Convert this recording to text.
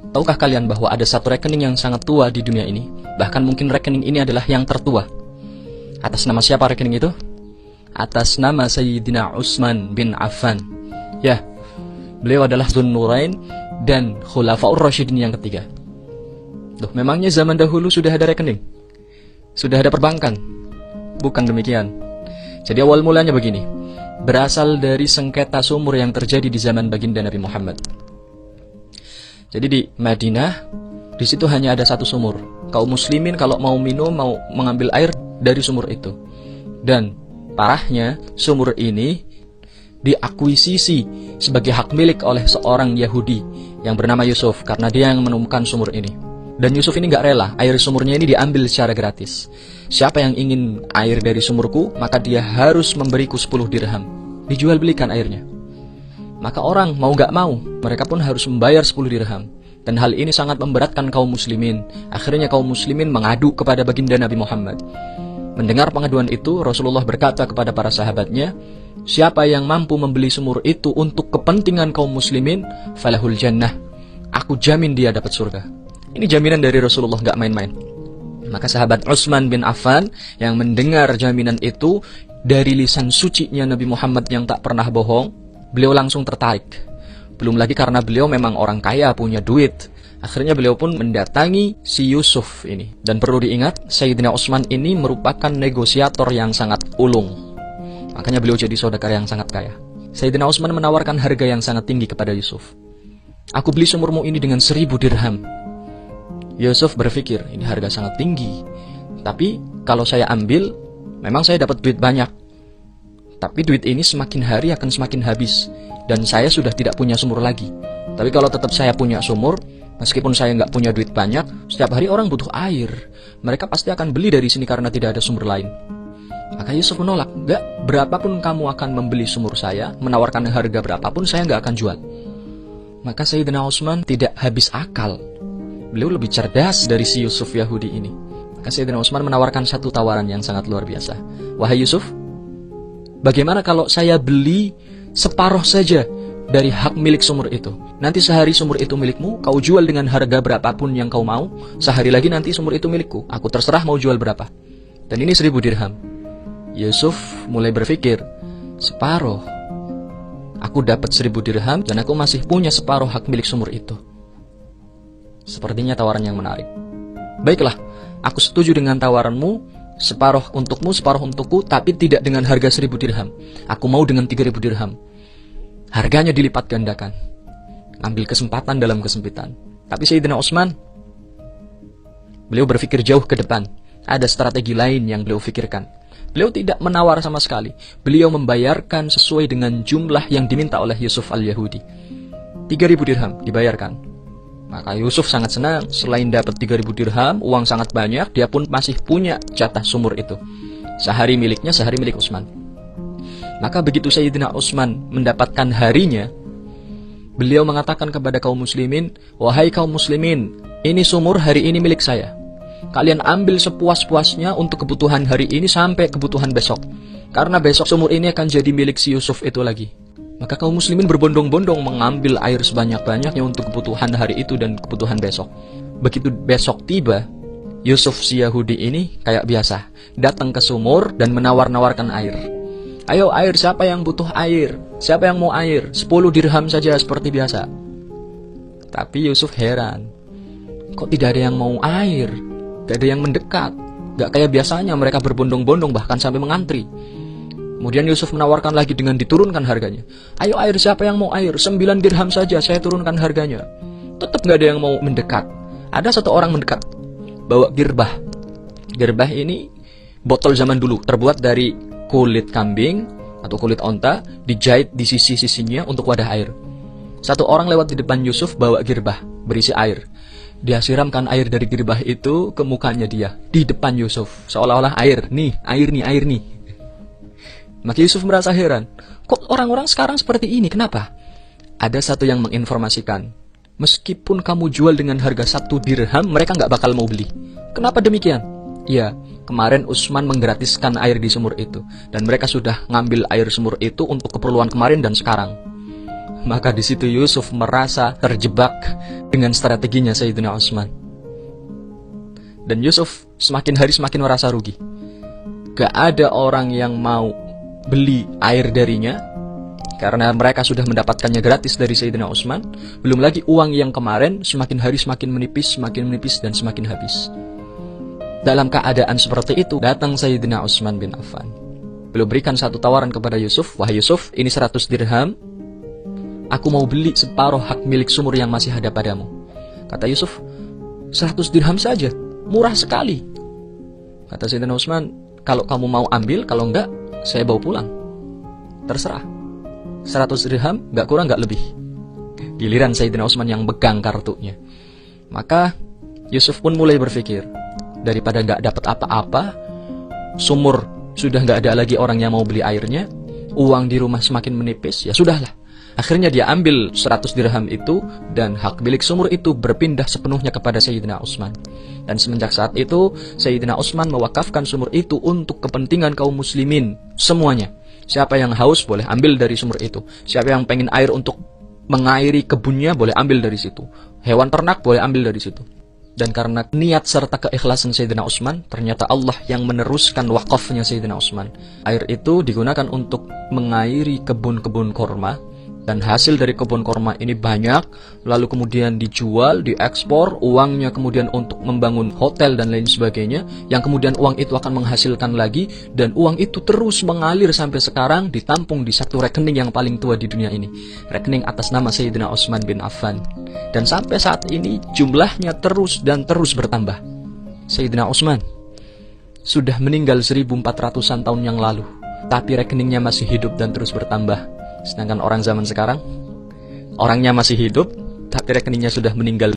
Tahukah kalian bahwa ada satu rekening yang sangat tua di dunia ini? Bahkan mungkin rekening ini adalah yang tertua. Atas nama siapa rekening itu? Atas nama Sayyidina Utsman bin Affan. Ya, beliau adalah Dzun-Nurain dan Khulafaur Rasyidin yang ketiga. Loh, memangnya zaman dahulu sudah ada rekening? Sudah ada perbankan? Bukan demikian. Jadi awal mulanya begini. Berasal dari sengketa sumur yang terjadi di zaman baginda Nabi Muhammad. Jadi di Madinah, di situ hanya ada satu sumur. Kaum muslimin kalau mau minum, mau mengambil air dari sumur itu. Dan parahnya, sumur ini diakuisisi sebagai hak milik oleh seorang Yahudi yang bernama Yusuf, karena dia yang menemukan sumur ini. Dan Yusuf ini gak rela, air sumurnya ini diambil secara gratis. Siapa yang ingin air dari sumurku, maka dia harus memberiku 10 dirham. Dijual belikan airnya. Maka orang mau gak mau, mereka pun harus membayar 10 dirham. Dan hal ini sangat memberatkan kaum muslimin. Akhirnya kaum muslimin mengadu kepada baginda Nabi Muhammad. Mendengar pengaduan itu, Rasulullah berkata kepada para sahabatnya, siapa yang mampu membeli sumur itu untuk kepentingan kaum muslimin, falahul jannah. Aku jamin dia dapat surga. Ini jaminan dari Rasulullah, gak main-main. Maka sahabat Utsman bin Affan yang mendengar jaminan itu dari lisan sucinya Nabi Muhammad yang tak pernah bohong, beliau langsung tertarik. Belum lagi karena beliau memang orang kaya, punya duit. Akhirnya beliau pun mendatangi si Yusuf ini. Dan perlu diingat, Sayyidina Utsman ini merupakan negosiator yang sangat ulung. Makanya beliau jadi saudagar yang sangat kaya. Sayyidina Utsman menawarkan harga yang sangat tinggi kepada Yusuf. Aku beli sumurmu ini dengan 1000 dirham. Yusuf berpikir, ini harga sangat tinggi. Tapi kalau saya ambil, memang saya dapat duit banyak. Tapi duit ini semakin hari akan semakin habis. Dan saya sudah tidak punya sumur lagi. Tapi kalau tetap saya punya sumur, meskipun saya nggak punya duit banyak, setiap hari orang butuh air. Mereka pasti akan beli dari sini karena tidak ada sumur lain. Maka Yusuf menolak. Nggak, berapapun kamu akan membeli sumur saya, menawarkan harga berapapun, saya nggak akan jual. Maka Sayyidina Utsman tidak habis akal. Beliau lebih cerdas dari si Yusuf Yahudi ini. Maka Sayyidina Utsman menawarkan satu tawaran yang sangat luar biasa. Wahai Yusuf, bagaimana kalau saya beli separuh saja dari hak milik sumur itu? Nanti sehari sumur itu milikmu, kau jual dengan harga berapapun yang kau mau. Sehari lagi nanti sumur itu milikku, aku terserah mau jual berapa. Dan ini 1000 dirham. Yusuf mulai berpikir, separuh. Aku dapat 1000 dirham dan aku masih punya separuh hak milik sumur itu. Sepertinya tawaran yang menarik. Baiklah, aku setuju dengan tawaranmu. Separuh untukmu, separuh untukku, tapi tidak dengan harga 1000 dirham. Aku mau dengan 3000 dirham. Harganya dilipat gandakan. Ambil kesempatan dalam kesempitan. Tapi Sayyidina Utsman, beliau berpikir jauh ke depan. Ada strategi lain yang beliau pikirkan. Beliau tidak menawar sama sekali. Beliau membayarkan sesuai dengan jumlah yang diminta oleh Yusuf al-Yahudi. 3000 dirham dibayarkan. Maka Yusuf sangat senang. Selain dapat 3000 dirham, uang sangat banyak, dia pun masih punya jatah sumur itu. Sehari miliknya, sehari milik Utsman. Maka begitu Sayyidina Utsman mendapatkan harinya, beliau mengatakan kepada kaum muslimin, wahai kaum muslimin, ini sumur hari ini milik saya. Kalian ambil sepuas-puasnya untuk kebutuhan hari ini sampai kebutuhan besok. Karena besok sumur ini akan jadi milik si Yusuf itu lagi. Maka kaum muslimin berbondong-bondong mengambil air sebanyak-banyaknya untuk kebutuhan hari itu dan kebutuhan besok. Begitu besok tiba, Yusuf si Yahudi ini kayak biasa, datang ke sumur dan menawar-nawarkan air. Ayo air, siapa yang butuh air? Siapa yang mau air? 10 dirham saja seperti biasa. Tapi Yusuf heran, kok tidak ada yang mau air? Tidak ada yang mendekat. Gak kayak biasanya mereka berbondong-bondong bahkan sampai mengantri. Kemudian Yusuf menawarkan lagi dengan diturunkan harganya. Ayo air, siapa yang mau air? 9 dirham saja, saya turunkan harganya. Tetap gak ada yang mau mendekat. Ada satu orang mendekat, bawa girbah. Girbah ini botol zaman dulu, terbuat dari kulit kambing atau kulit onta, dijahit di sisi-sisinya untuk wadah air. Satu orang lewat di depan Yusuf bawa girbah berisi air. Dia siramkan air dari girbah itu ke mukanya dia, di depan Yusuf. Seolah-olah air nih. Maka Yusuf merasa heran, kok orang-orang sekarang seperti ini, kenapa? Ada satu yang menginformasikan, meskipun kamu jual dengan harga 1 dirham, mereka nggak bakal mau beli. Kenapa demikian? Ya, kemarin Utsman menggratiskan air di sumur itu, dan mereka sudah ngambil air sumur itu untuk keperluan kemarin dan sekarang. Maka di situ Yusuf merasa terjebak dengan strateginya Sayyidina Utsman. Dan Yusuf semakin hari semakin merasa rugi. Gak ada orang yang mau beli air darinya, karena mereka sudah mendapatkannya gratis dari Sayyidina Utsman. Belum lagi uang yang kemarin semakin hari semakin menipis, dan semakin habis. Dalam keadaan seperti itu, datang Sayyidina Utsman bin Affan. Beliau berikan satu tawaran kepada Yusuf. Wahai Yusuf, ini 100 dirham. Aku mau beli separuh hak milik sumur yang masih ada padamu. Kata Yusuf, 100 dirham saja, murah sekali. Kata Sayyidina Utsman, kalau kamu mau ambil, kalau enggak, saya bawa pulang. Terserah. 100 dirham, enggak kurang, enggak lebih. Giliran Sayyidina Utsman yang pegang kartunya. Maka Yusuf pun mulai berpikir, daripada enggak dapat apa-apa, sumur sudah enggak ada lagi orang yang mau beli airnya, uang di rumah semakin menipis, ya sudahlah. Akhirnya dia ambil 100 dirham itu, dan hak milik sumur itu berpindah sepenuhnya kepada Sayyidina Utsman. Dan semenjak saat itu, Sayyidina Utsman mewakafkan sumur itu untuk kepentingan kaum muslimin semuanya. Siapa yang haus boleh ambil dari sumur itu. Siapa yang pengen air untuk mengairi kebunnya boleh ambil dari situ. Hewan ternak boleh ambil dari situ. Dan karena niat serta keikhlasan Sayyidina Utsman, ternyata Allah yang meneruskan wakafnya Sayyidina Utsman. Air itu digunakan untuk mengairi kebun-kebun korma. Dan hasil dari kebun korma ini banyak, lalu kemudian dijual, diekspor, uangnya kemudian untuk membangun hotel dan lain sebagainya, yang kemudian uang itu akan menghasilkan lagi, dan uang itu terus mengalir sampai sekarang ditampung di satu rekening yang paling tua di dunia ini, rekening atas nama Sayyidina Utsman bin Affan. Dan sampai saat ini jumlahnya terus dan terus bertambah. Sayyidina Utsman sudah meninggal 1400-an tahun yang lalu, tapi rekeningnya masih hidup dan terus bertambah. Sedangkan orang zaman sekarang, orangnya masih hidup, tapi rekeningnya sudah meninggal.